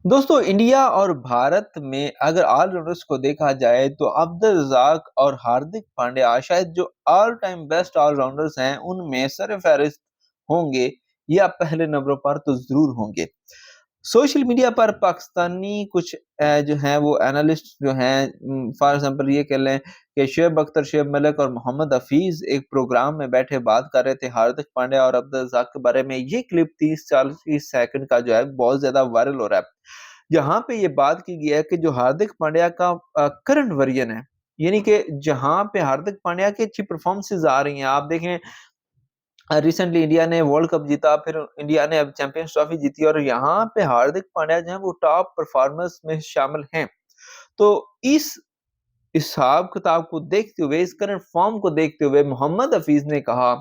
दोस्तों इंडिया और भारत में अगर ऑलराउंडर्स को देखा जाए तो अब्दुल रज़ाक और हार्दिक पांड्या शायद जो ऑल टाइम बेस्ट ऑलराउंडर्स हैं उनमें सरफहरिस्त होंगे या पहले नंबरों पर तो ज़रूर होंगे। सोशल मीडिया पर पाकिस्तानी कुछ जो हैं वो एनालिस्ट जो हैं फॉर एग्ज़ाम्पल ये कह लें कि शुएब अख्तर, शुएब मलिक और मोहम्मद हफीज़ एक प्रोग्राम में बैठे बात कर रहे थे हार्दिक पांड्या और अब्दुल रज़ाक के बारे में। ये क्लिप 30-40 सेकंड का जो है बहुत ज़्यादा वायरल हो रहा है। जहाँ पे ये बात की गई है कि जो हार्दिक पांड्या का करंट वर्ज़न है, यानी कि जहाँ पे हार्दिक पांड्या की अच्छी परफ़ॉर्मेंसेज़ आ रही हैं। आप देखें रिसेंटली इंडिया ने वर्ल्ड कप जीता, फिर इंडिया ने अब चैंपियंस ट्रॉफी जीती और यहाँ पे हार्दिक पांड्या जो है वो टॉप परफ़ॉर्मर्स में शामिल हैं। तो इस हिसाब-किताब को देखते हुए, इस करंट फ़ॉर्म को देखते हुए मोहम्मद हफीज़ ने कहा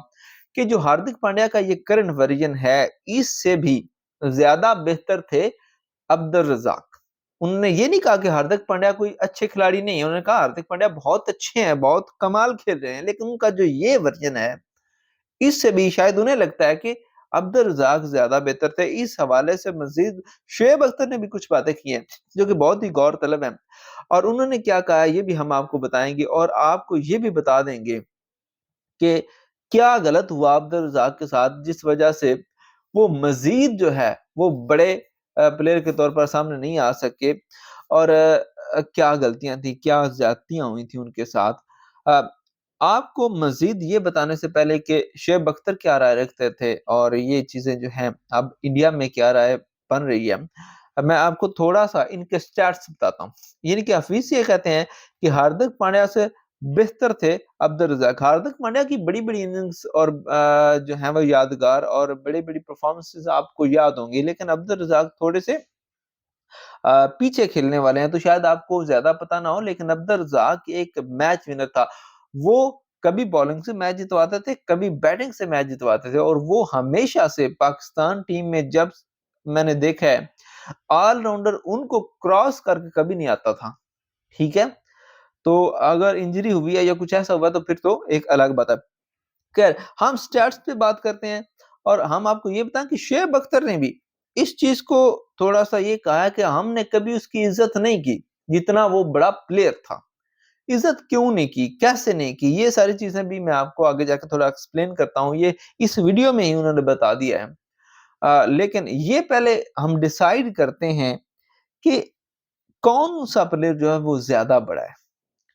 कि जो हार्दिक पांड्या का ये करंट वर्ज़न है, इससे भी ज़्यादा बेहतर थे अब्दुल रज़ाक। उन्होंने ये नहीं कहा कि हार्दिक पांड्या कोई अच्छे खिलाड़ी नहीं है, उन्होंने कहा हार्दिक पांड्या बहुत अच्छे हैं, बहुत कमाल खेल रहे हैं, लेकिन उनका जो ये वर्ज़न है, इससे भी शायद उन्हें लगता है कि अब्दुल रज़ाक ज़्यादा बेहतर थे। इस हवाले से मज़ीद शुएब अख्तर ने भी कुछ बातें की हैं, जो कि बहुत ही गौरतलब हैं और उन्होंने क्या कहा है, ये भी हम आपको बताएँगे और आपको ये भी बता देंगे कि क्या गलत हुआ अब्दुल रज़ाक के साथ, जिस वजह से वो मज़ीद जो है, वो बड़े प्लेयर के तौर पर सामने नहीं आ सके और क्या गलतियाँ थी, क्या ज़्यादतियाँ हुई थी उनके साथ। अ, आपको मज़ीद ये बताने से पहले कि शुएब अख्तर क्या राय रखते थे और ये चीज़ें जो हैं, अब इंडिया में क्या राय बन रही है। मैं आपको थोड़ा-सा इनके स्टैट्स बताता हूँ। यानी कि हफीज़ ये कहते हैं कि हार्दिक पांड्या से बेहतर थे अब्दुल रज़ाक। हार्दिक पांड्या की बड़ी-बड़ी इनिंग्स और जो हैं वो यादगार और बड़ी-बड़ी परफ़ॉर्मेंसेज़ आपको याद होंगी, लेकिन अब्दुल रज़ाक थोड़े से पीछे खेलने वाले हैं, तो शायद आपको ज़्यादा पता ना हो, लेकिन अब्दुल रज़ाक एक मैच विनर था। वो कभी बॉलिंग से मैच जितवाते थे, कभी बैटिंग से मैच जितवाते थे और वो हमेशा से पाकिस्तान टीम में जब मैंने देखा है, ऑल-राउंडर उनको क्रॉस करके कभी नहीं आता था, ठीक है? तो अगर इंजरी हुई है या कुछ ऐसा हुआ तो फिर तो एक अलग बात है। खैर, हम स्टैट्स पे बात करते हैं और हम आपको ये बताएँ कि शुएब अख्तर ने भी इस चीज़ को थोड़ा-सा ये कहा है कि हमने कभी उसकी इज़्ज़त नहीं की, जितना वो बड़ा प्लेयर था। इज़्ज़त क्यों नहीं की? कैसे नहीं की? ये सारी चीज़ें भी मैं आपको आगे जाके थोड़ा एक्सप्लेन करता हूँ। ये इस वीडियो में ही उन्होंने बता दिया है। लेकिन ये पहले हम डिसाइड करते हैं कि कौन-सा प्लेयर जो है वो ज़्यादा बड़ा है,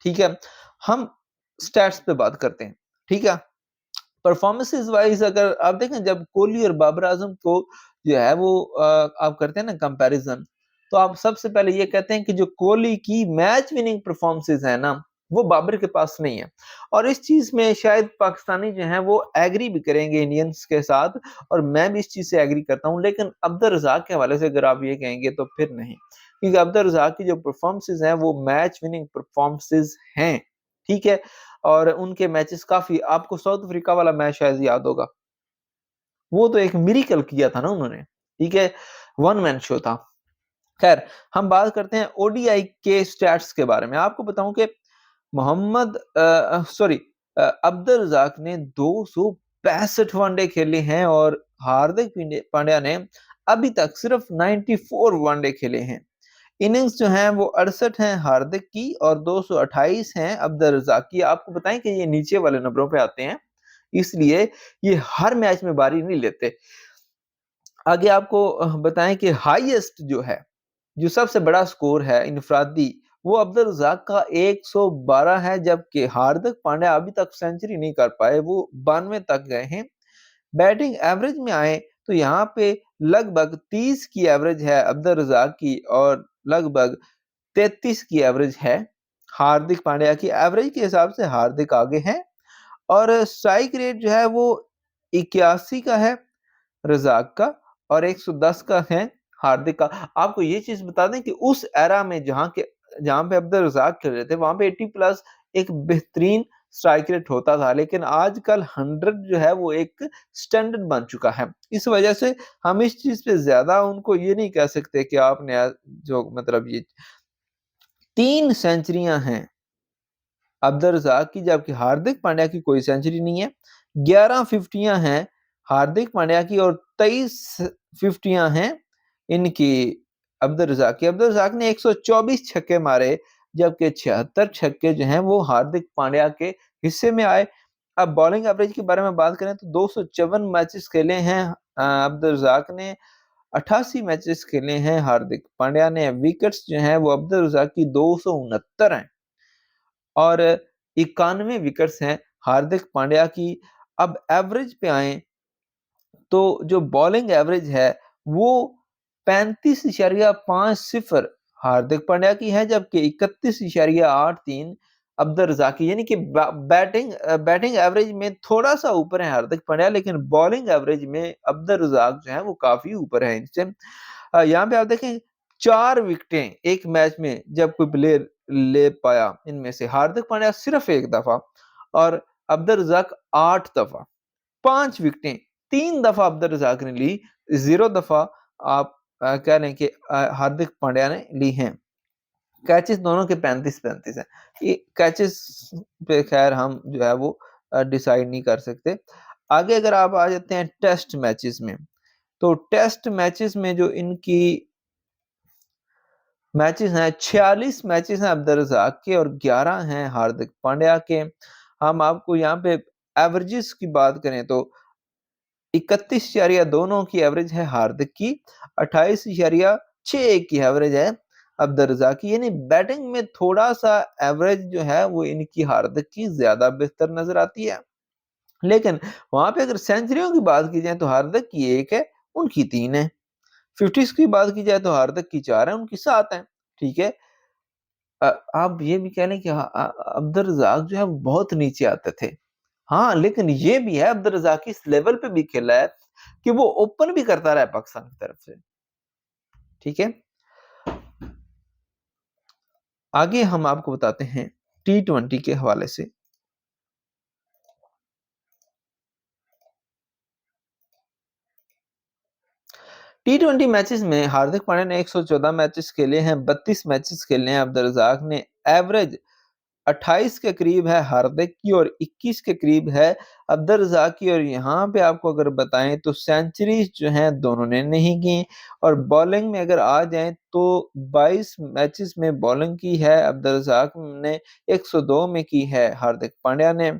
ठीक है? हम स्टैट्स पे बात करते हैं, ठीक है? परफॉर्मेंसेस वाइज़ अगर आप देखें जब कोहली और बाबर आज़म को जो है वो आप करते हैं ना कंपैरिज़न, तो आप सबसे पहले ये कहते हैं कि जो कोहली की मैच विनिंग परफॉर्मेंसेस है ना, वो बाबर के पास नहीं है। और इस चीज़ में शायद पाकिस्तानी जो हैं वो एग्री भी करेंगे इंडियंस के साथ और मैं भी इस चीज़ से एग्री करता हूँ। लेकिन अब्दुल रज़ाक के हवाले से अगर आप ये कहेंगे तो फिर नहीं। क्योंकि अब्दुल रज़ाक की जो परफॉर्मेंसेस हैं वो मैच विनिंग परफॉर्मेंसेस हैं, ठीक है? और उनके मैचेस काफ़ी आपको साउथ अफ्रीका वाला मैच शायद याद होगा। वो तो एक मिरेकल किया था ना उन्होंने, ठीक है? वन मैन शो था। ख़ैर हम बात करते हैं ओडीआई के स्टैट्स के बारे में। आपको बताऊँ कि अब्दुल रज़ाक ने 265 वनडे खेले हैं और हार्दिक पांड्या ने अभी तक सिर्फ 94 वनडे खेले हैं। इनिंग्स जो हैं वो 68 हैं हार्दिक की और 228 हैं अब्दुल रज़ाक की। आपको बताएँ कि ये नीचे वाले नंबरों पे आते हैं, इसलिए ये हर मैच में बारी नहीं लेते। आगे आपको बताएँ कि हाईएस्ट जो है, जो सबसे बड़ा स्कोर है इनफरादी, वो अब्दुल रज़ाक का 112 है, जबकि हार्दिक पांड्या अभी तक सेंचुरी नहीं कर पाए, वो 92 तक गए हैं। बैटिंग एवरेज में आएँ तो यहाँ पे लगभग 30 की एवरेज है अब्दुल रज़ाक की और लगभग 33 की एवरेज है हार्दिक पांड्या की। एवरेज के हिसाब से हार्दिक आगे हैं और स्ट्राइक रेट जो है वो 81 का है रज़ाक का और 110 का है हार्दिक का। आपको ये चीज़ बता दें कि उस एरा में जहाँ पे अब्दुल रज़ाक खेल रहे थे, वहाँ पे 80 प्लस एक बेहतरीन स्ट्राइक रेट होता था, लेकिन आजकल 100 जो है वो एक स्टैंडर्ड बन चुका है। इस वजह से हम इस चीज़ पे ज़्यादा उनको ये नहीं कह सकते कि आपने जो मतलब ये 3 सेंचुरियाँ हैं अब्दुल रज़ाक की, जबकि हार्दिक पांड्या की कोई सेंचुरी नहीं है। 11 फिफ्टियाँ हैं हार्दिक पांड्या की और 23 फिफ्टियाँ हैं इनकी अब्दुल रज़ाक की। अब्दुल रज़ाक ने 124 छक्के मारे, जबकि 76 छक्के जो हैं वो हार्दिक पांड्या के हिस्से में आए। अब बॉलिंग एवरेज के बारे में बात करें तो 254 मैचेस खेले हैं अब्दुल रज़ाक ने, 88 मैचेस खेले हैं हार्दिक पांड्या ने। विकेट्स जो हैं वो अब्दुल रज़ाक की 269 हैं और 91 विकेट्स हैं हार्दिक पांड्या की। अब एवरेज पे आएँ तो जो बॉलिंग एवरेज है वो 35.50 हार्दिक पांड्या की है, जबकि 31.83 अब्दुल रज़ाक की, यानी कि बैटिंग एवरेज में थोड़ा-सा ऊपर है हार्दिक पांड्या, लेकिन बॉलिंग एवरेज में अब्दुल रज़ाक जो है वो काफ़ी ऊपर है इनसे। यहाँ पे आप देखें 4 विकेटें एक मैच में जब कोई प्लेयर ले पाया, इनमें से हार्दिक पांड्या सिर्फ 1 दफ़ा और अब्दुल रज़ाक 8 दफ़ा। 5 विकेटें 3 दफ़ा अब्दुल रज़ाक ने ली, 0 दफ़ा आप कह लें कि हार्दिक पांड्या ने ली हैं। कैचेज़ दोनों के 35-35 हैं। ये कैचेज़ पे ख़ैर हम जो है वो डिसाइड नहीं कर सकते। आगे अगर आप आ जाते हैं टेस्ट मैचेज़ में, तो टेस्ट मैचेज़ में जो इनकी मैचेज़ हैं, 46 मैचेज़ हैं अब्दुल रज़ाक के और 11 हैं हार्दिक पांड्या के। हम आपको यहाँ पे एवरेजेस की बात करें तो 31.2 की एवरेज है हार्दिक की, 28.61 की एवरेज है अब्दुल रज़ाक की, यानी बैटिंग में थोड़ा-सा एवरेज जो है वो इनकी हार्दिक की ज़्यादा बेहतर नज़र आती है। लेकिन वहाँ पे अगर सेंचुरियों की बात की जाए तो हार्दिक की 1 है, उनकी 3 है। 50s की बात की जाए तो हार्दिक की 4 है, उनकी 7 है। ठीक है? आप ये भी कह लें कि अब्दुल रज़ाक जो है वो बहुत नीचे आते थे। हाँ, लेकिन ये भी है अब्दुल रज़ाक इस लेवल पे भी खेला है कि वो ओपन भी करता रहा है पाकिस्तान की तरफ से। ठीक है? आगे हम आपको बताते हैं टी20 के हवाले से। टी20 मैचेस में हार्दिक पांड्या ने 114 मैचेस खेले हैं, 32 मैचेस खेले हैं अब्दुल रज़ाक ने। एवरेज 28 के करीब है हार्दिक की और 21 के करीब है अब्दुल रज़ाक की, और यहाँ पे आपको अगर बताएं तो सेंचुरीज जो हैं दोनों ने नहीं की। और बॉलिंग में अगर आ जाएं तो 22 मैचेस में बॉलिंग की है अब्दुल रज़ाक ने, 102 में की है हार्दिक पांड्या ने।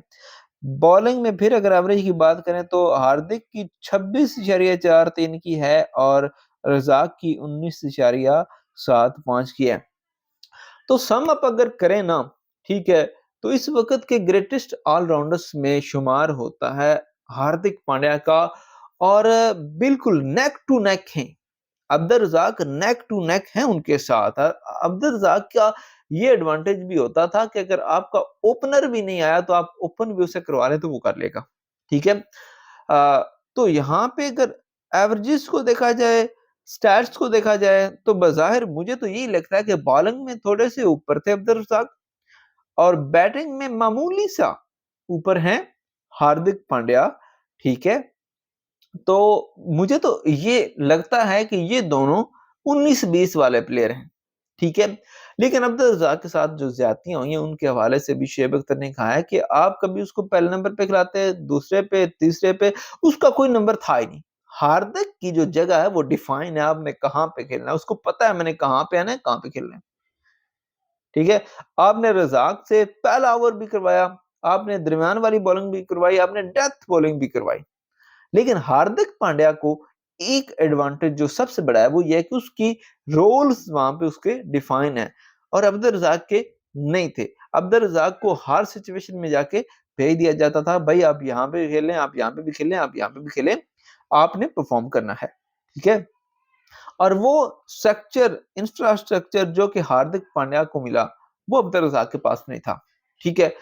बॉलिंग में फिर अगर एवरेज की बात करें तो हार्दिक की 26.43 की है और रज़ाक की 19.75 की है। तो सम अप अगर करें ना, ठीक है, तो इस वक़्त के ग्रेटेस्ट ऑलराउंडर्स में शुमार होता है हार्दिक पांड्या का, और बिल्कुल नेक टू नेक हैं। Abdul Razzaq neck to neck हैं उनके साथ। अब्दुल रज़ाक का ये एडवांटेज भी होता था कि अगर आपका ओपनर भी नहीं आया तो आप ओपन भी उसे करवा लें तो वो कर लेगा। ठीक है? तो यहाँ पे अगर एवरेजेस को देखा जाए, स्टैट्स को देखा जाए, तो बज़ाहिर मुझे तो यही लगता है कि बॉलिंग में थोड़े से ऊपर थे अब्दुल रज़ाक और बैटिंग में मामूली-सा ऊपर हैं हार्दिक पांड्या। ठीक है? तो मुझे तो ये लगता है कि ये दोनों 19-20 वाले प्लेयर हैं। ठीक है? लेकिन अब्दुल रज़ाक के साथ जो ज़्यादतियाँ हुई हैं उनके हवाले से भी शुएब अख्तर ने कहा है कि आप कभी उसको पहले नंबर पे खिलाते, दूसरे पे, तीसरे पे, उसका कोई नंबर था ही नहीं। हार्दिक की जो जगह है वो डिफाइन है, आपने कहाँ पे खेलना है, उसको पता है मैंने कहाँ पे आना है, कहाँ पे खेलना है। ठीक है? आपने रज़ाक से पहला ओवर भी करवाया, आपने दरमियान वाली बॉलिंग भी करवाई, आपने डेथ बॉलिंग भी करवाई। लेकिन हार्दिक पांड्या को एक एडवांटेज जो सबसे बड़ा है वो ये है कि उसकी रोल्स वहां पे उसके डिफाइन है और अब्दुल रज़ाक के नहीं थे। अब्दुल रज़ाक को हर सिचुएशन में जाके भेज दिया जाता था, भाई आप यहाँ पे खेलें, आप यहाँ पे भी खेलें, आप यहाँ पे भी खेलें, आपने परफॉर्म करना है। ठीक है? और वो स्ट्रक्चर, इंफ्रास्ट्रक्चर जो कि हार्दिक पांड्या को मिला, वो अब्दुल रज़ाक के पास नहीं था। ठीक है?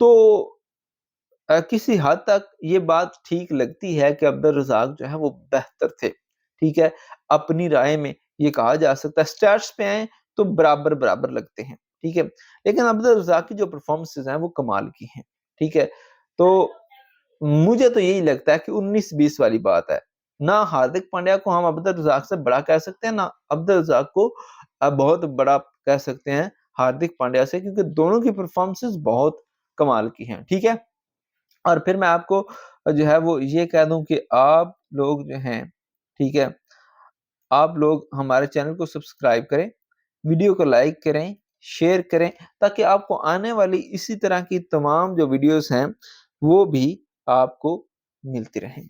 तो किसी हद तक ये बात ठीक लगती है कि अब्दुल रज़ाक जो है वो बेहतर थे, ठीक है? अपनी राय में ये कहा जा सकता है, स्टैट्स पे आएँ तो बराबर-बराबर लगते हैं, ठीक है? लेकिन अब्दुल रज़ाक की जो परफ़ॉर्मेंसेज़ हैं वो कमाल की हैं, ठीक है? तो मुझे तो यही लगता है कि 19-20 वाली बात है। ना हार्दिक पांड्या को हम अब्दुल रज़ाक से बड़ा कह सकते हैं, ना अब्दुल रज़ाक को बहुत बड़ा कह सकते हैं हार्दिक पांड्या से, क्योंकि दोनों की परफ़ॉर्मेंसेज़ बहुत कमाल की हैं, ठीक है? और फिर मैं आपको जो है वो ये कह दूँ कि आप लोग जो हैं, ठीक है? आप लोग हमारे चैनल को सब्सक्राइब करें, वीडियो को लाइक करें, शेयर करें ताकि आपको आने वाली इसी तरह की तमाम जो वीडियोज़ हैं, वो भी आपको मिलती रहें।